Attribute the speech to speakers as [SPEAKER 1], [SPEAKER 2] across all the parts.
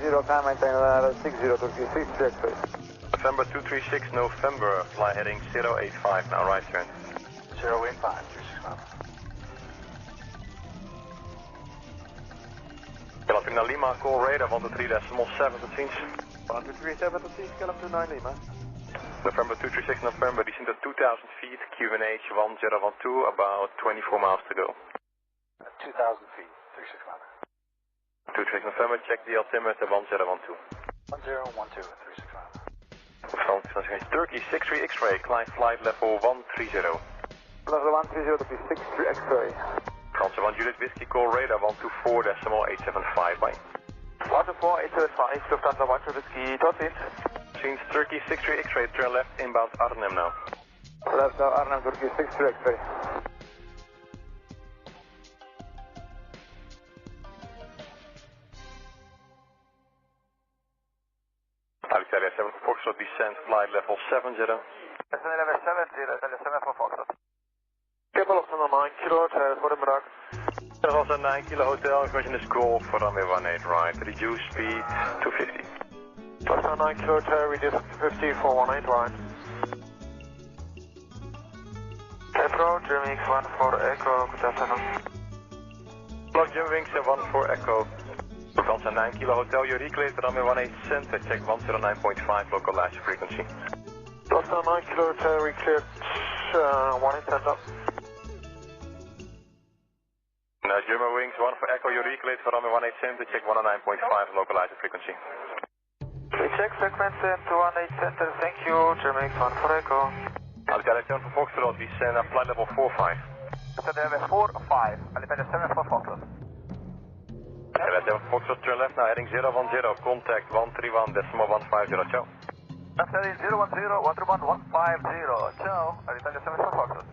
[SPEAKER 1] 0, can maintain 60 Turkey 63 X-ray.
[SPEAKER 2] November 236 November, fly heading 085 now, right turn.
[SPEAKER 1] 085, 361.
[SPEAKER 2] Calapina Lima, call radar 123.7 to change.
[SPEAKER 1] 137 to change, Calapina Lima.
[SPEAKER 2] November 236 November, descent at 2000 feet, QNH 1012, about 24 miles to go.
[SPEAKER 1] 2000 feet, 361.
[SPEAKER 2] 236 November, check the altimeter 1012.
[SPEAKER 1] 1012, 361.
[SPEAKER 2] France, Turkey 63 X-ray, climb flight level 130.
[SPEAKER 1] Level 130 to be 63 X-ray.
[SPEAKER 2] France 1 Juliet Whiskey, call radar 124.875, bye.
[SPEAKER 1] 124.875, Lufthansa 1 Juliet Whiskey, tot ziens.
[SPEAKER 2] Since Turkey 63 X-ray, turn left inbound Arnhem now.
[SPEAKER 1] Left now Arnhem, Turkey 63 X-ray.
[SPEAKER 2] Italia 7 Foxtrot, descent flight level 70.
[SPEAKER 1] Level 70, Italia 7 for Foxtrot. Cable of 9 kilo, goedemiddag.
[SPEAKER 2] Dat was een 9 kilo hotel, question is golf for runway 18 right, reduce speed to 50.
[SPEAKER 1] That's 9 kilo, reduce to 50 for 18 right. Pro, Germany 1 for Echo, good afternoon.
[SPEAKER 2] Block Jim Wings 1 for Echo. Lufthansa 9 kilo hotel, you reclaim runway 18 center, check 109.5 localized frequency.
[SPEAKER 1] Lufthansa 9 kilo, recleared 18 center.
[SPEAKER 2] Now German Wings 1 for Echo, you reclaim runway 18 center, check 109.5 localized frequency.
[SPEAKER 1] Check frequency to 18 center, thank you, German Wings 1 for Echo.
[SPEAKER 2] Alitalia 7 for Foxtrot, descend at flight level 45.
[SPEAKER 1] Alitalia 4-5, Alitalia 7 for Foxtrot.
[SPEAKER 2] Alitalia 7 for Foxtrot, turn left now, heading 010, contact 131.150, ciao.
[SPEAKER 1] Alitalia 010, 131.150, ciao, Alitalia 7 for Foxtrot.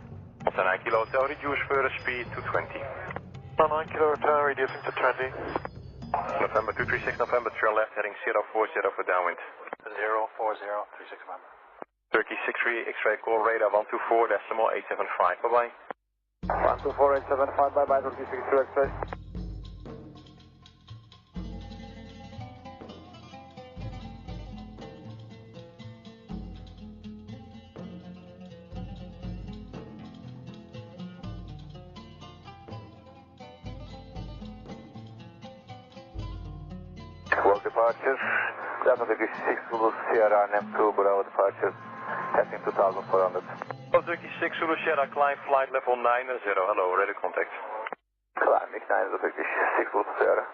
[SPEAKER 2] Alitalia 9 kilo hotel, reduce further speed to 20.
[SPEAKER 1] 9 kilo hotel, reducing to 20.
[SPEAKER 2] November 236, November, turn left, heading 040 for downwind.
[SPEAKER 1] 040, 361.
[SPEAKER 2] Turkey 63 X-ray, call radar 124.875, bye-bye.
[SPEAKER 1] 124.875, bye-bye, Turkey 63 X-ray.
[SPEAKER 3] Work departure, Delta 6 Zulu Sierra NM2, Bravo departure, heading 2400.
[SPEAKER 2] Turkey 6 Zulu Sierra, climb flight level 90, hello, ready contact.
[SPEAKER 3] Climbing 956 Golf Sierra.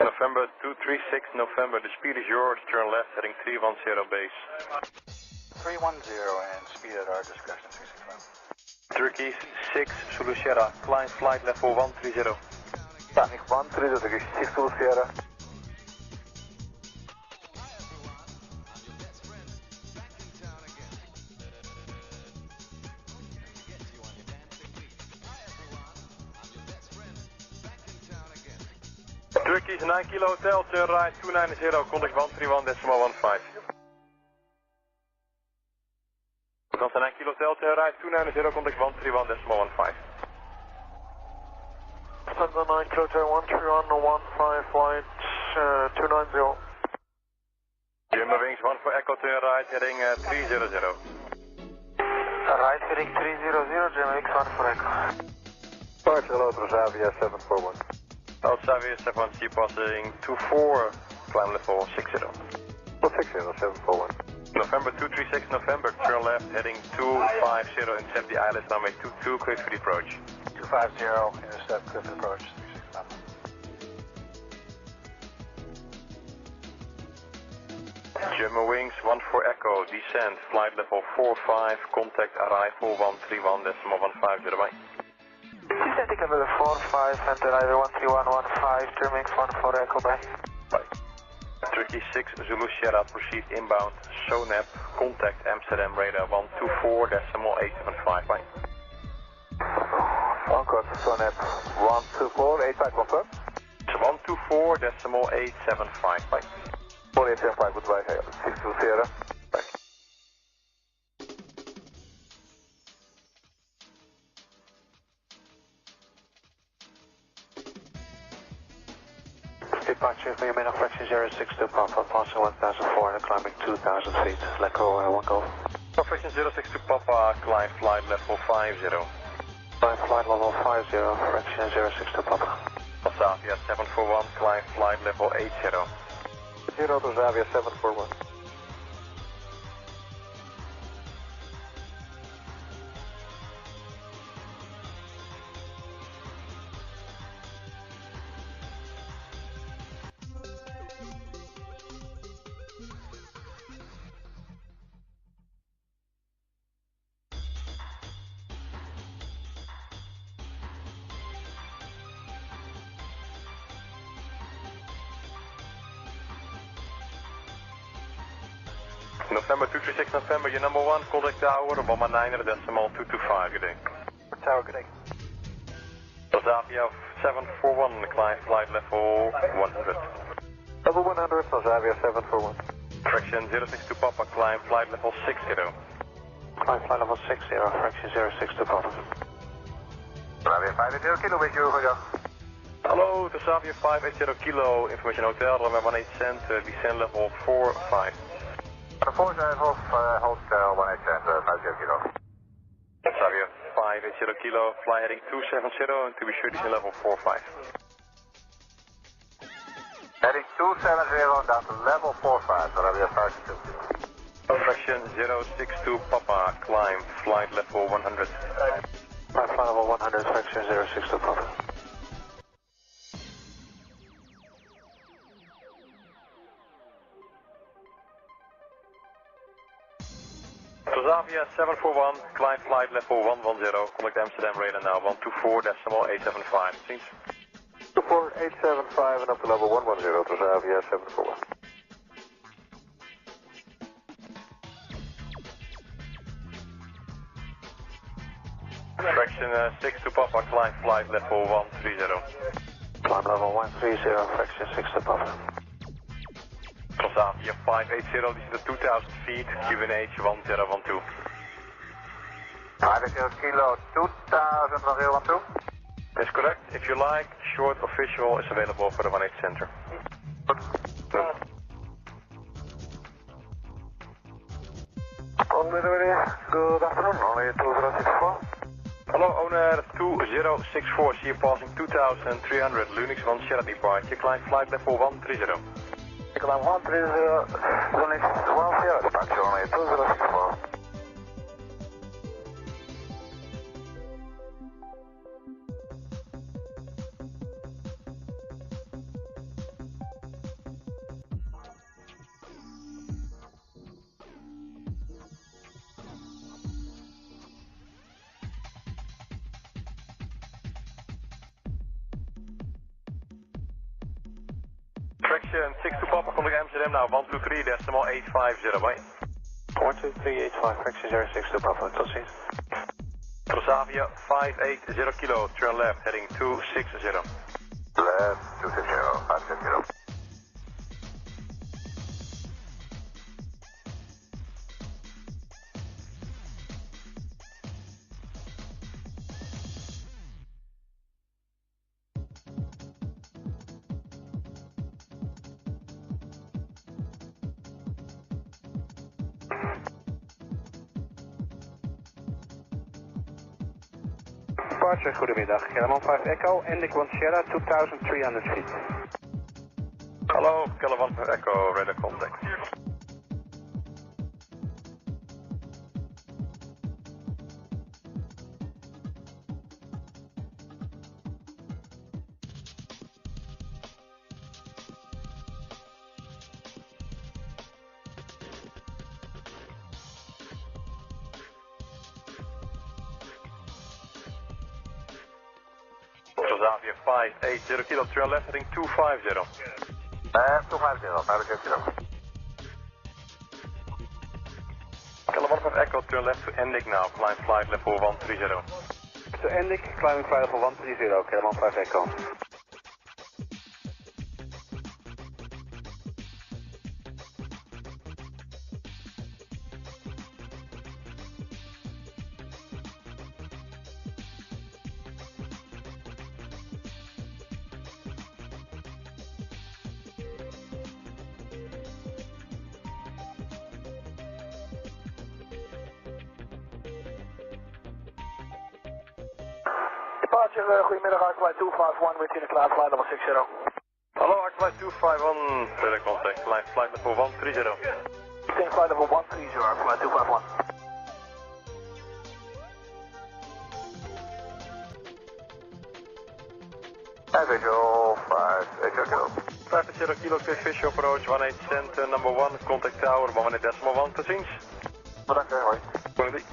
[SPEAKER 2] November 236 November, the speed is yours, turn left, heading 310 base.
[SPEAKER 4] 310 and speed at our discretion, 365.
[SPEAKER 2] Turkey 6 Zulu Sierra, climb flight level 130.
[SPEAKER 3] Technik 130, 6 Zulu Sierra.
[SPEAKER 2] Turkey's 9 Kilo Hotel, turn right 290, contact 131.15. That's 9 Kilo Hotel, turn right 290, contact 131.15.
[SPEAKER 1] Cessna 9 Kilo Hotel 13115 flight 290.
[SPEAKER 2] German wings 1 for Echo, turn right, heading 300.
[SPEAKER 1] Right heading 300, German wings 1 for Echo.
[SPEAKER 3] Departure hello to Zavia 741.
[SPEAKER 2] Xavier 7-1, passing 24, climb level 60.
[SPEAKER 3] 60, 741.
[SPEAKER 2] November 236 November, turn left, heading 250, intercept the island, runway 22, clear for the approach.
[SPEAKER 4] 250, intercept, Clifford approach, 365.
[SPEAKER 2] German wings 1 for Echo, descend, flight level 45, contact arrival 131.150, bye.
[SPEAKER 1] Descending level 45 and arrival 13115, turn wings 1 for Echo, bye.
[SPEAKER 2] Bye. Turkey 6 Zulu Sierra, proceed inbound, SONAP, contact Amsterdam radar 124.875, bye.
[SPEAKER 3] Concord, SONAP 124.85, confirm.
[SPEAKER 2] 124.875, bye.
[SPEAKER 3] 4875, goodbye, 6 Zulu Sierra. Bye.
[SPEAKER 4] Departure for your main fraction 062 Papa, passing 1,400, climbing 2,000 feet. Let go, 1 go.
[SPEAKER 2] Fraction 062 Papa, climb flight level 50.
[SPEAKER 4] Climb flight level 50, fraction 062 Papa.
[SPEAKER 2] Xavier 741, climb flight level 80.
[SPEAKER 3] 0 to Zavia 741.
[SPEAKER 2] November 236 November, your number 1, contact tower, 119.225, good day.
[SPEAKER 4] Tower, good day.
[SPEAKER 2] Xavier 741, climb flight level 100.
[SPEAKER 3] Level 100, Zavia 741.
[SPEAKER 2] Fraction 062 Papa, climb flight level 60.
[SPEAKER 4] Climb flight level 60, fraction 062 Papa.
[SPEAKER 3] Zavia 580 Kilo, with you, goeiedag.
[SPEAKER 2] Hello, to Xavier 580 Kilo, information hotel, runway 18 cent, descend level 45.
[SPEAKER 3] The 47 of Hotel 180, 50 Kilo.
[SPEAKER 2] Xavier 580 Kilo, fly heading 270, and to be sure, descend level 45.
[SPEAKER 3] Heading 270 down to level 45, Zavia 580 Kilo.
[SPEAKER 2] Fraction 062 Papa, climb flight level 100.
[SPEAKER 4] Climb flight level 100, fraction 062 Papa.
[SPEAKER 2] Xavier 741, climb flight level 110, contact Amsterdam radar now 124.875, seems.
[SPEAKER 3] 24875 and up to level 110 to Zavia 741.
[SPEAKER 2] Fraction 6 to Papa, climb flight level 130.
[SPEAKER 4] Climb level 130, fraction 6 to Papa.
[SPEAKER 2] Xavier 580, this is the 2000 feet, QNH 1012.
[SPEAKER 3] 580 Kilo, 2000, 1012.
[SPEAKER 2] That's correct. If you like, short official is available for the 18 center.
[SPEAKER 3] Good afternoon, only 2064.
[SPEAKER 2] Hello, owner 2064, see you passing 2300, Lunix 1 Sierra departure, climb flight level 130.
[SPEAKER 3] Climb 130, Lunix 1 Sierra departure, only 2064.
[SPEAKER 2] Traction 62 Papa, contact Amsterdam now, 123.850, bye.
[SPEAKER 4] 12385, fraction 062 Papa, tot ziens.
[SPEAKER 2] Transavia 580 kilo, turn left, heading 260.
[SPEAKER 3] Left, 260, 560.
[SPEAKER 4] Departure, goedemiddag. Caravan 5 Echo, Indik 1 Sierra, 2300 feet.
[SPEAKER 2] Hello, Caravan 5 Echo, radar contact. Transavia 580 kilo, turn left, heading 250.
[SPEAKER 3] 250, 560.
[SPEAKER 2] Caravan 5 Echo, turn left to Indik now, climb flight level 130.
[SPEAKER 4] To Indik, climbing flight level 130, Caravan 5 Echo.
[SPEAKER 1] Departure, goedemiddag, Arclight 251, we're in the cloud flight level 60.
[SPEAKER 2] Hello, Arclight 251, radar contact, climb flight level 130.
[SPEAKER 1] Maintain flight level 130, Arclight 251.
[SPEAKER 3] Visual 580 kilo.
[SPEAKER 2] 580 kilo, clear fish approach, 18 center, number 1, contact tower, 1.1, tot ziens.
[SPEAKER 3] Bedankt, hoi.
[SPEAKER 2] Goedendag.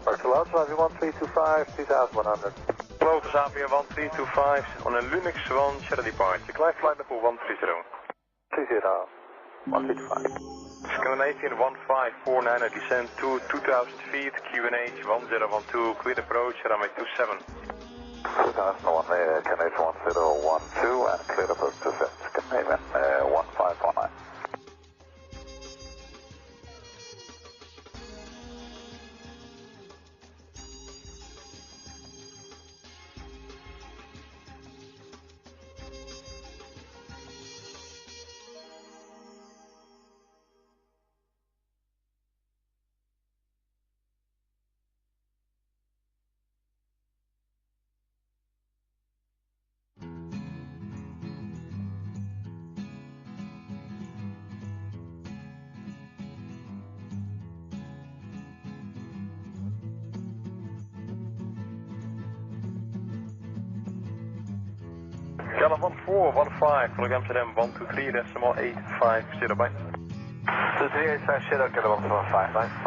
[SPEAKER 3] Barcelona, 1325, 2100.
[SPEAKER 2] Hello, Transavia 1325, on a Lunix 1 Sierra departure, climb flight level 130.
[SPEAKER 3] 30, 135.
[SPEAKER 2] Scandinavian 1549, descent to 2000 feet, QNH 1012, clear approach, runway 27.
[SPEAKER 3] 2001, Canadian 1012 and clear approach to Scandinavian 1549.
[SPEAKER 2] Caravan 415, contact Amsterdam 123.850, bye.
[SPEAKER 3] 23850, Caravan 455.